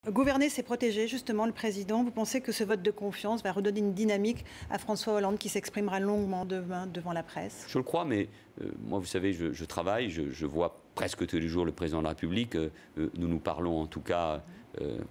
Gouverner, c'est protéger, justement, le président. Vous pensez que ce vote de confiance va redonner une dynamique à François Hollande qui s'exprimera longuement demain devant la presse? Je le crois, mais moi, vous savez, je travaille, je vois presque tous les jours le président de la République. Nous nous parlons en tout cas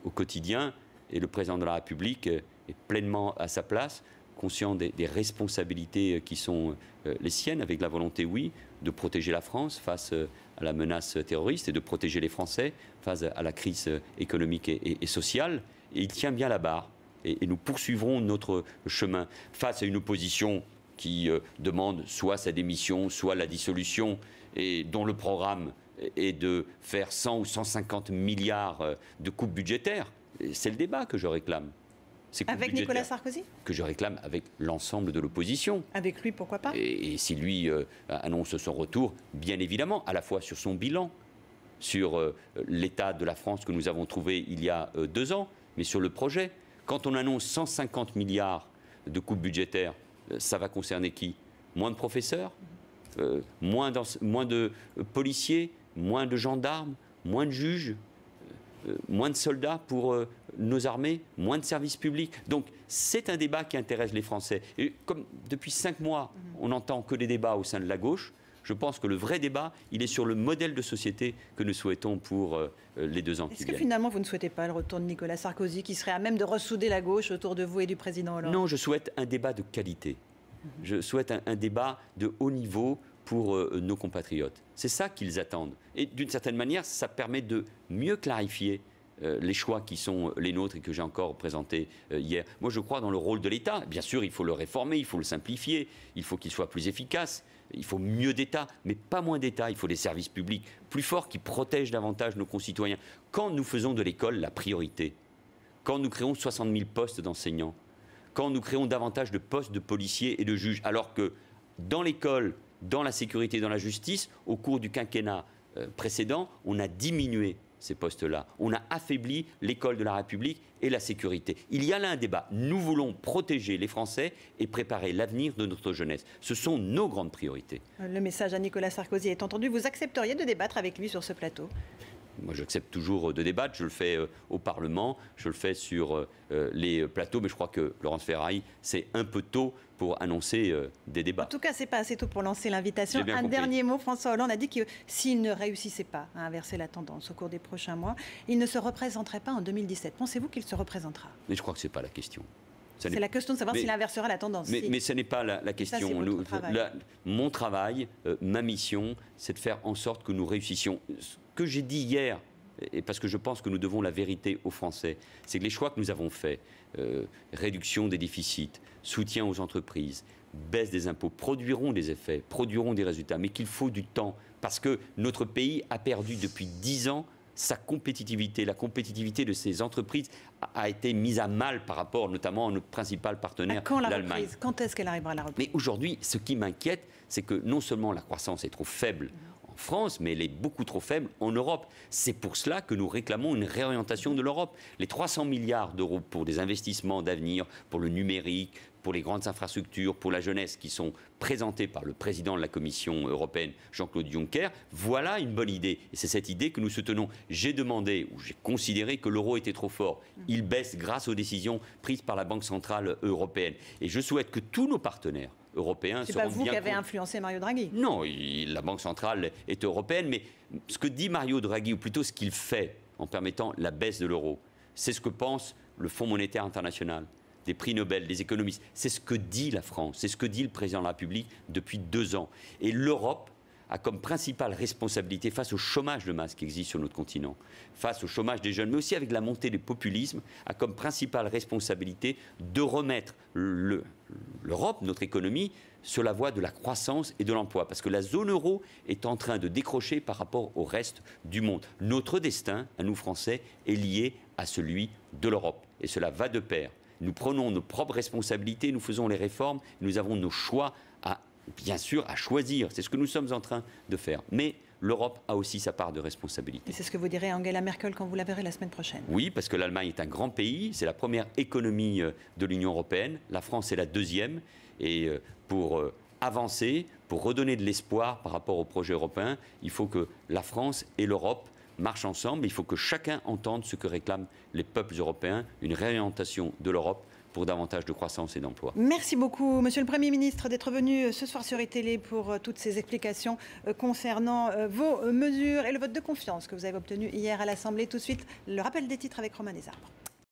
au quotidien. Et le président de la République est pleinement à sa place, conscient des responsabilités qui sont les siennes, avec la volonté, oui, de protéger la France face à la menace terroriste et de protéger les Français face à la crise économique et sociale. Et il tient bien la barre. Et nous poursuivrons notre chemin face à une opposition qui demande soit sa démission, soit la dissolution, et dont le programme est de faire 100 ou 150 milliards de coupes budgétaires. C'est le débat que je réclame. Avec Nicolas Sarkozy? Que je réclame avec l'ensemble de l'opposition. Avec lui, pourquoi pas? Et si lui annonce son retour, bien évidemment, à la fois sur son bilan, sur l'état de la France que nous avons trouvé il y a 2 ans, mais sur le projet. Quand on annonce 150 milliards de coupes budgétaires, ça va concerner qui? Moins de professeurs, moins de policiers, moins de gendarmes, moins de juges, moins de soldats pour nos armées, moins de services publics. Donc c'est un débat qui intéresse les Français. Et comme depuis 5 mois, on n'entend que des débats au sein de la gauche, je pense que le vrai débat, il est sur le modèle de société que nous souhaitons pour les 2 ans qui viennent. Est-ce que finalement vous ne souhaitez pas le retour de Nicolas Sarkozy, qui serait à même de ressouder la gauche autour de vous et du président Hollande? Non, je souhaite un débat de qualité. Je souhaite un débat de haut niveau pour nos compatriotes. C'est ça qu'ils attendent. Et d'une certaine manière, ça permet de mieux clarifier les choix qui sont les nôtres et que j'ai encore présentés hier. Moi, je crois dans le rôle de l'État. Bien sûr, il faut le réformer, il faut le simplifier, il faut qu'il soit plus efficace, il faut mieux d'État, mais pas moins d'État. Il faut des services publics plus forts qui protègent davantage nos concitoyens. Quand nous faisons de l'école la priorité, quand nous créons 60 000 postes d'enseignants, quand nous créons davantage de postes de policiers et de juges, alors que dans l'école, dans la sécurité, dans la justice, au cours du quinquennat précédent, on a diminué ces postes-là. On a affaibli l'école de la République et la sécurité. Il y a là un débat. Nous voulons protéger les Français et préparer l'avenir de notre jeunesse. Ce sont nos grandes priorités. Le message à Nicolas Sarkozy est entendu. Vous accepteriez de débattre avec lui sur ce plateau? Moi, j'accepte toujours de débattre. Je le fais au Parlement, je le fais sur les plateaux, mais je crois que Laurence Ferrari, c'est un peu tôt pour annoncer des débats. En tout cas, c'est pas assez tôt pour lancer l'invitation. Un dernier mot, François Hollande a dit que s'il ne réussissait pas à inverser la tendance au cours des prochains mois, il ne se représenterait pas en 2017. Pensez-vous qu'il se représentera? Mais je crois que ce n'est pas la question. C'est la question de savoir s'il inversera la tendance. Mais ce n'est pas la question. Mon travail, ma mission, c'est de faire en sorte que nous réussissions. Ce que j'ai dit hier, et parce que je pense que nous devons la vérité aux Français, c'est que les choix que nous avons faits, réduction des déficits, soutien aux entreprises, baisse des impôts, produiront des effets, produiront des résultats, mais qu'il faut du temps, parce que notre pays a perdu depuis 10 ans sa compétitivité. La compétitivité de ces entreprises a été mise à mal par rapport notamment à notre principal partenaire, l'Allemagne. Quand est-ce qu'elle arrivera à la reprise? Mais aujourd'hui, ce qui m'inquiète, c'est que non seulement la croissance est trop faible en France, mais elle est beaucoup trop faible en Europe. C'est pour cela que nous réclamons une réorientation de l'Europe. Les 300 milliards d'euros pour des investissements d'avenir, pour le numérique, pour les grandes infrastructures, pour la jeunesse, qui sont présentés par le président de la Commission européenne, Jean-Claude Juncker, voilà une bonne idée. Et c'est cette idée que nous soutenons. J'ai demandé, ou j'ai considéré que l'euro était trop fort. Il baisse grâce aux décisions prises par la Banque centrale européenne. Et je souhaite que tous nos partenaires européens se rendent bien compte. C'est pas vous qui avez influencé Mario Draghi? Non, la Banque centrale est européenne, mais ce que dit Mario Draghi, ou plutôt ce qu'il fait en permettant la baisse de l'euro, c'est ce que pense le Fonds monétaire international, des prix Nobel, des économistes. C'est ce que dit la France, c'est ce que dit le président de la République depuis 2 ans. Et l'Europe a comme principale responsabilité face au chômage de masse qui existe sur notre continent, face au chômage des jeunes, mais aussi avec la montée des populismes, a comme principale responsabilité de remettre l'Europe, notre économie, sur la voie de la croissance et de l'emploi. Parce que la zone euro est en train de décrocher par rapport au reste du monde. Notre destin, à nous Français, est lié à celui de l'Europe. Et cela va de pair. Nous prenons nos propres responsabilités, nous faisons les réformes, nous avons nos choix bien sûr, à choisir. C'est ce que nous sommes en train de faire. Mais l'Europe a aussi sa part de responsabilité. Et c'est ce que vous direz à Angela Merkel quand vous la verrez la semaine prochaine? Oui, parce que l'Allemagne est un grand pays, c'est la première économie de l'Union européenne, la France est la deuxième, et pour avancer, pour redonner de l'espoir par rapport au projet européen, il faut que la France et l'Europe marchent ensemble. Il faut que chacun entende ce que réclament les peuples européens, une réorientation de l'Europe pour davantage de croissance et d'emploi. Merci beaucoup, Monsieur le Premier ministre, d'être venu ce soir sur iTélé pour toutes ces explications concernant vos mesures et le vote de confiance que vous avez obtenu hier à l'Assemblée. Tout de suite, le rappel des titres avec Romain Desarbres.